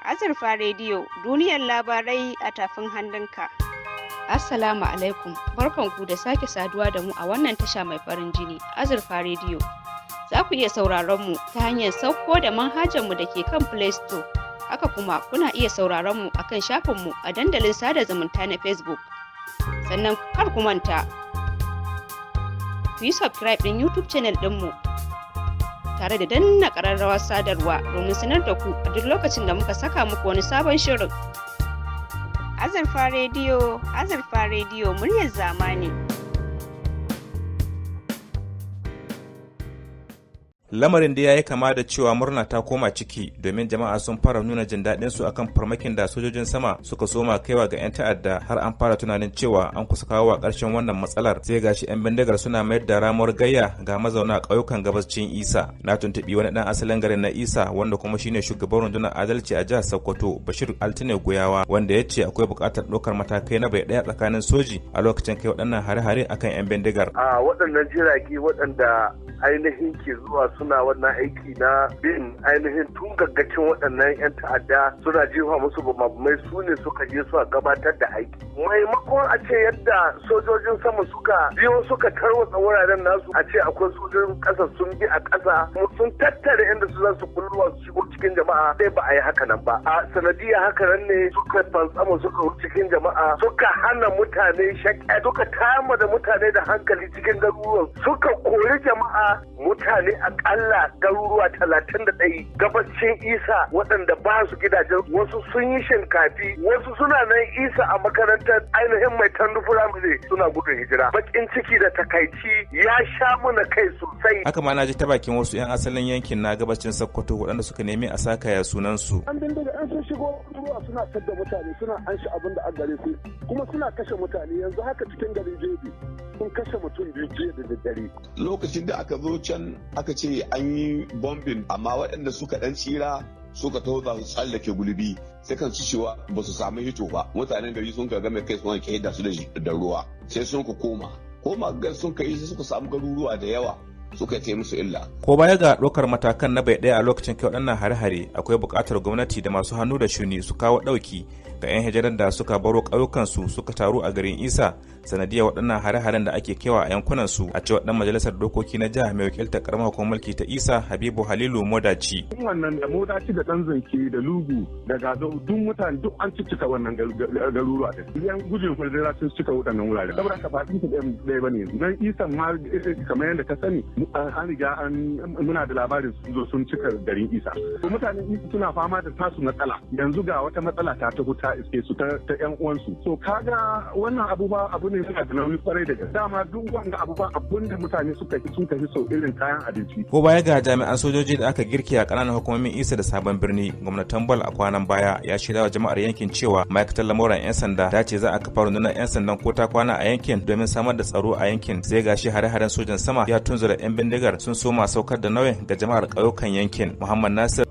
Azurfa Rediyo, duniyar labarai a tafin hannunka. Assalamu alaikum, barkanku da sake saduwa da mu a wannan tasha mai farin jini, Azurfa Rediyo. Za ku iya sauraron mu ta hanyar sauko da manhajarmu da ke kan Play Store. Haka kuma kuna iya sauraron mu akan shafinmu a dandalin sada zumunta na Facebook. Sannan kar ku manta, ku yi subscribe ɗin YouTube channel ɗinmu tare da danna ƙararrawar sadarwa domin sanar da ku a duk lokacin da muka saka muku wani sabon shirin. Azurfa Rediyo, muryar zamani. Lamarin da ya yi kama da cewa murna ta koma ciki domin jama'a sun fara nuna jin daɗin su akan farmakin da sojojin sama suka soma kaiwa ga 'yan ta'adda, har an fara tunanin cewa an kusa kawo wa ƙarshen wannan matsalar. Sai gashi 'yan bindigar suna mayar da ramuwar gayya ga mazauna ƙauyukan gabascin Isa. Na tuntuɓi wani ɗan asalin garin na Isa wanda kuma shine shugaban rundunar adalci a jihar Sokoto, Bashir Altine Goyawa, wanda ya ce akwai buƙatar ɗaukar matakai na bai ɗaya tsakanin soji a lokacin kai waɗannan hare-hare akan 'yan bindigar. A waɗannan jirage waɗanda ainihin ke zuwa suna wannan aiki na bin ainihin tun gaggacin waɗannan 'yan ta'adda suna jefa musu bamabamai, su ne suka je suka gabatar da aiki. Maimakon a ce yadda sojojin sama suka biyo suka tarwatsa wuraren nasu, a ce akwai sojojin ƙasa sun bi a ƙasa sun tattare inda su za su kulluwa su shigo cikin jama'a, sai ba a yi haka nan ba. A sanadiyar haka nan ne suka fantsama suka cikin jama'a, suka hana mutane shaƙa, suka tayar da mutane da hankali cikin garuruwan, suka kori jama'a mutane akalla garuruwa 31 gabacin Isa waɗanda ba su gidajen, wasu sun yi shinkafi, wasu suna nan Isa a makarantar ainihin mai tandu firamare suna gudun hijira. Bakin ciki da takaici ya sha muna kai sosai. Haka ma na ji ta bakin wasu 'yan asalin yankin na gabacin Sokoto waɗanda suka nemi a sakaya sunan su. An dinga an sun shigo ruwa suna tadda mutane, suna an shi abin da an gare su, kuma suna kashe mutane. Yanzu haka cikin garin Jebi sun kashe mutum biyu jiya da daddare. Lokacin da aka zo can aka ce an yi bombin, amma waɗanda suka ɗan tsira suka taho za su tsallake gulbi, sai kan su cewa ba su samu hito ba. Mutanen gari sun ka game kai sun ke da su da ruwa, sai sun ka koma sun ka yi sai suka samu garuruwa da yawa suka yi musu illa. Ko baya ga ɗaukar matakan na bai ɗaya a lokacin kai waɗannan hare-hare, akwai buƙatar gwamnati da masu hannu da shuni su kawo ɗauki ga 'yan hijirar da suka baro ƙauyukansu suka taru a garin Isa sanadiyar waɗannan hare-haren da ake kewa a yankunansu, a cewar ɗan majalisar dokoki na jiha mai wakiltar karamar hukumar mulki ta Isa, Habibu Halilu Modaci. Wannan da Modaci da ɗan zanke da Lugu da Gado duk mutane duk an cika wannan garuruwa da yan gudun fadila sun cika waɗannan wurare. Saboda ka faɗin ta ɗaya bane. Nan Isa ma kamar yadda ka sani an riga muna da labarin sun zo sun cika garin Isa. Mutanen Isa suna fama da tasu matsala. Yanzu ga wata matsala ta ta iske su ta yan uwansu. So kaga wannan abu ne suna da nauyi kwarai da gaske. Dama duk wanda abun da mutane suka fi so irin kayan abinci. Ko baya ga jami'an sojoji da aka girki a ƙananan hukumomin Isa da Sabon Birni, gwamnatin Bal a kwanan baya ya shaida wa jama'ar yankin cewa ma'aikatar lamuran 'yan sanda ta ce za a kafa rundunar 'yan sandan ko ta kwana a yankin domin samar da tsaro a yankin. Sai gashi hare-haren sojan sama ya tunzura 'yan bindigar sun soma saukar da nauyin ga jama'ar ƙauyukan yankin. Muhammad Nasir,